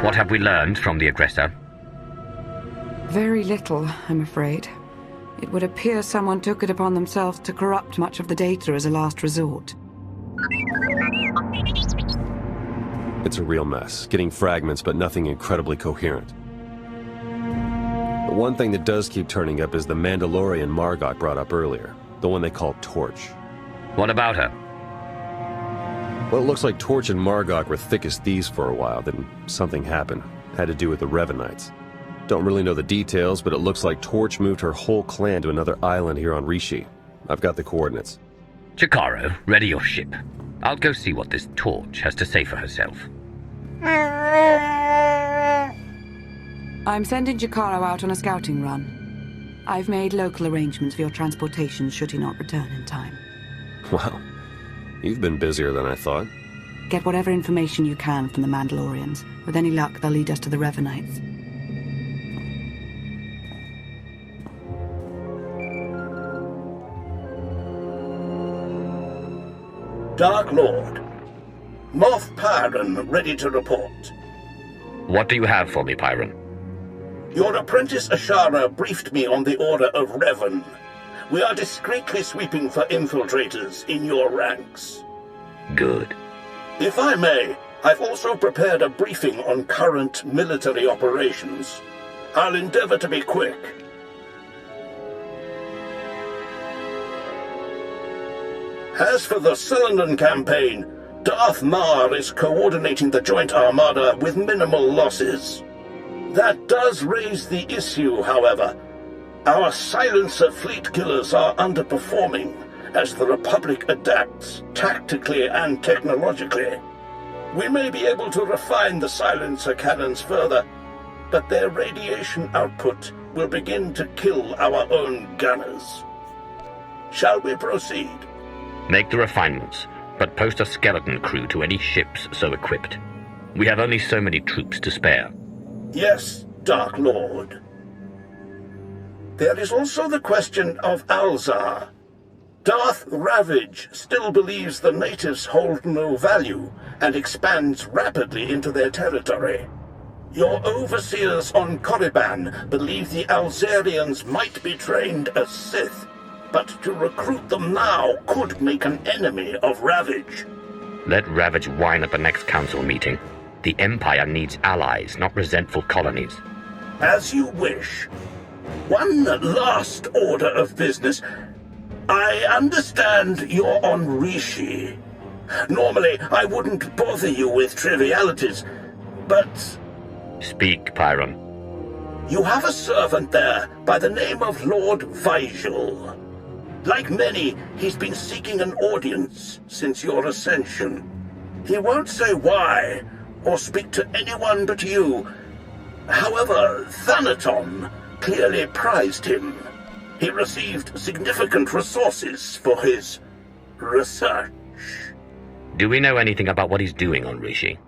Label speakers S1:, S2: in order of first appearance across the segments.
S1: What have we learned from the aggressor?
S2: Very little, I'm afraid. It would appear someone took it upon themselves to corrupt much of the data as a last resort.
S3: It's a real mess, getting fragments but nothing incredibly coherent. The one thing that does keep turning up is the Mandalorian Margok brought up earlier, the one they call Torch.
S1: What about her?
S3: Well, it looks like Torch and Margok were thick as thieves for a while, then something happened. Had to do with the Revenites. Don't really know the details, but it looks like Torch moved her whole clan to another island here on Rishi. I've got the coordinates.
S1: Chikaro, ready your ship. I'll go see what this Torch has to say for herself.
S2: I'm sending Chikaro out on a scouting run. I've made local arrangements for your transportation should he not return in time.
S3: Wow. You've been busier than I thought.
S2: Get whatever information you can from the Mandalorians. With any luck, they'll lead us to the Revenites.
S4: Dark Lord. Moff Pyron ready to report.
S1: What do you have for me, Pyron?
S4: Your apprentice Ashara briefed me on the order of Revan. We are discreetly sweeping for infiltrators in your ranks.
S1: Good.
S4: If I may, I've also prepared a briefing on current military operations. I'll endeavor to be quick. As for the Cylinder campaign, Darth Mar is coordinating the Joint Armada with minimal losses. That does raise the issue, however. Our silencer fleet killers are underperforming as the Republic adapts tactically and technologically. We may be able to refine the silencer cannons further, but their radiation output will begin to kill our own gunners. Shall we proceed?
S1: Make the refinements, but post a skeleton crew to any ships so equipped. We have only so many troops to spare.
S4: Yes, Dark Lord. There is also the question of Alzar. Darth Ravage still believes the natives hold no value and expands rapidly into their territory. Your overseers on Korriban believe the Alzarians might be trained as Sith, but to recruit them now could make an enemy of Ravage.
S1: Let Ravage whine at the next council meeting. The Empire needs allies, not resentful colonies.
S4: As you wish. One last order of business. I understand you're on Rishi. Normally, I wouldn't bother you with trivialities, but...
S1: Speak, Pyron.
S4: You have a servant there by the name of Lord Vigil. Like many, he's been seeking an audience since your ascension. He won't say why, or speak to anyone but you. However, Thanaton clearly prized him. He received significant resources for his research.
S1: Do we know anything about what he's doing on Rishi?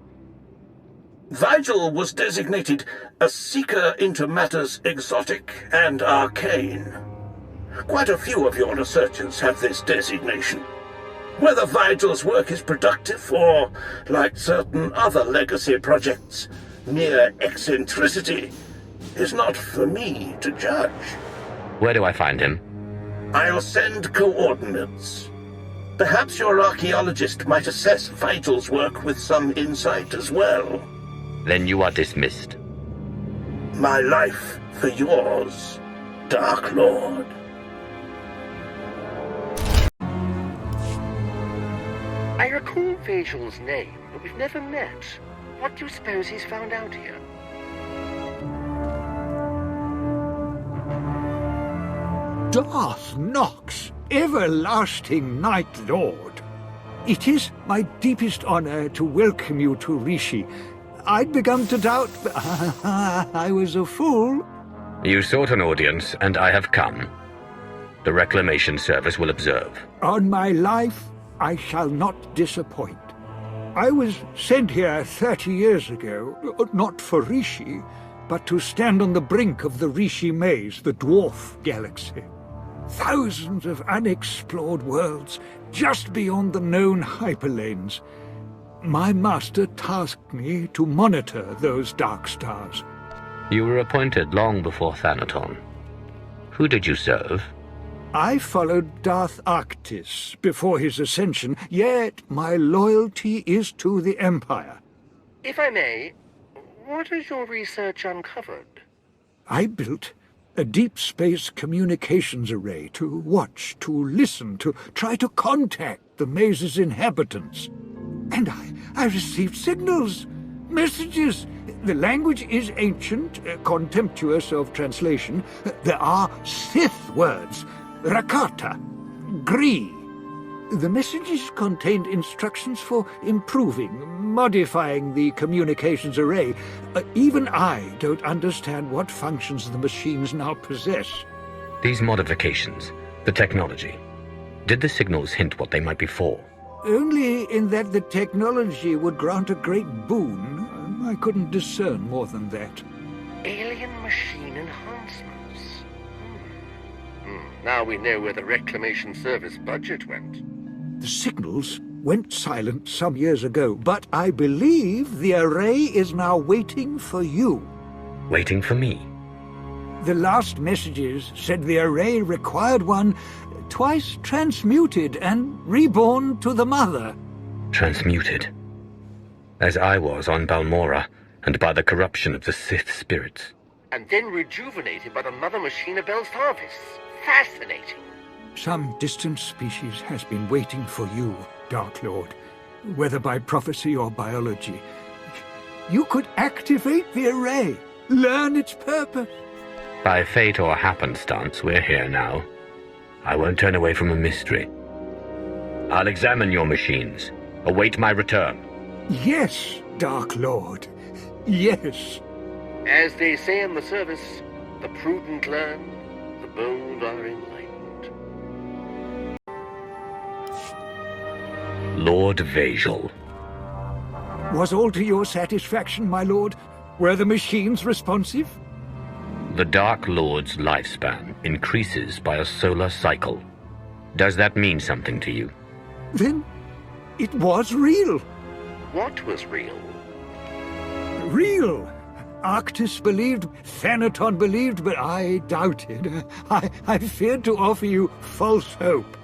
S4: Vigil was designated a seeker into matters exotic and arcane. Quite a few of your researchers have this designation. Whether Vigil's work is productive or, like certain other legacy projects, mere eccentricity, is not for me to judge.
S1: Where do I find him?
S4: I'll send coordinates. Perhaps your archaeologist might assess Vigil's work with some insight as well.
S1: Then you are dismissed.
S4: My life for yours, Dark Lord.
S5: I recall Vigil's name, but we've never met. What do you suppose he's found out here?
S6: Darth Nox, everlasting Night Lord. It is my deepest honor to welcome you to Rishi. I'd begun to doubt, but I was a fool.
S1: You sought an audience, and I have come. The Reclamation Service will observe.
S6: On my life, I shall not disappoint. I was sent here 30 years ago, not for Rishi, but to stand on the brink of the Rishi Maze, the dwarf galaxy. Thousands of unexplored worlds just beyond the known hyperlanes. My master tasked me to monitor those dark stars.
S1: You were appointed long before Thanaton. Who did you serve?
S6: I followed Darth Arctis before his ascension, yet my loyalty is to the Empire.
S5: If I may, what has your research uncovered?
S6: I built a deep space communications array to watch, to listen, to try to contact the maze's inhabitants. And I received signals, messages. The language is ancient, contemptuous of translation. There are Sith words, Rakata, Gree. The messages contained instructions for improving, modifying the communications array. Even I don't understand what functions the machines now possess.
S1: These modifications, the technology, did the signals hint what they might be for?
S6: Only in that the technology would grant a great boon. I couldn't discern more than that.
S5: Alien machine enhancements. Now we know where the Reclamation Service budget went.
S6: The signals went silent some years ago, but I believe the array is now waiting for you.
S1: Waiting for me?
S6: The last messages said the array required one twice transmuted and reborn to the Mother.
S1: Transmuted? As I was on Balmora, and by the corruption of the Sith spirits.
S5: And then rejuvenated by the Mother Machine of Belstarvis. Fascinating.
S6: Some distant species has been waiting for you, Dark Lord, whether by prophecy or biology. You could activate the array, learn its purpose.
S1: By fate or happenstance, we're here now. I won't turn away from a mystery. I'll examine your machines. Await my return.
S6: Yes, Dark Lord. Yes.
S5: As they say in the service, the prudent learn, the bold are enlightened.
S1: Lord Vazal.
S6: Was all to your satisfaction, my lord? Were the machines responsive?
S1: The Dark Lord's lifespan increases by a solar cycle. Does that mean something to you?
S6: Then it was real.
S5: What was real?
S6: Real. Arctis believed, Thanaton believed, but I doubted. I feared to offer you false hope.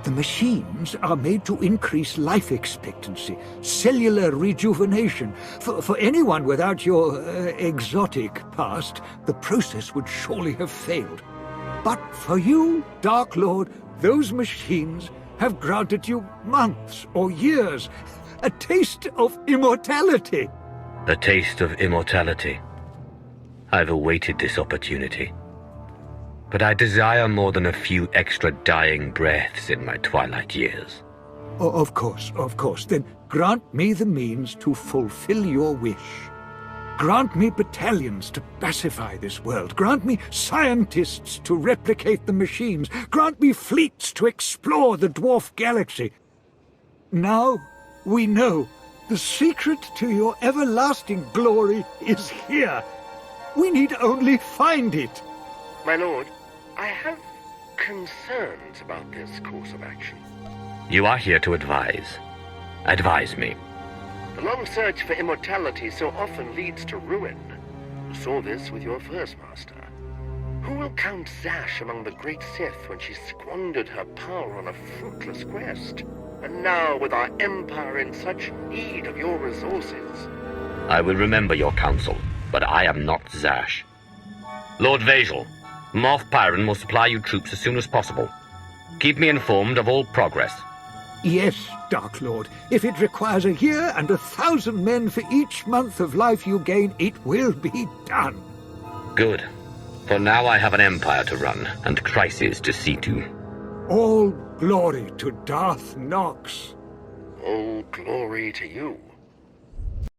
S6: The machines are made to increase life expectancy, cellular rejuvenation. For anyone without your exotic past, the process would surely have failed. But for you, Dark Lord, those machines have granted you months or years, a taste of immortality.
S1: A taste of immortality. I've awaited this opportunity. But I desire more than a few extra dying breaths in my twilight years.
S6: Of course. Then grant me the means to fulfill your wish. Grant me battalions to pacify this world. Grant me scientists to replicate the machines. Grant me fleets to explore the dwarf galaxy. Now we know the secret to your everlasting glory is here. We need only find it.
S5: My lord, I have concerns about this course of action.
S1: You are here to advise. Advise me.
S5: The long search for immortality so often leads to ruin. You saw this with your first master. Who will count Zash among the great Sith when she squandered her power on a fruitless quest? And now, with our empire in such need of your resources.
S1: I will remember your counsel, but I am not Zash. Lord Vazal, Moff Pyron will supply you troops as soon as possible. Keep me informed of all progress.
S6: Yes, Dark Lord. If it requires a year and 1,000 men for each month of life you gain, it will be done.
S1: Good. For now I have an empire to run, and crises to see to.
S6: All glory to Darth Nox.
S5: All glory to you.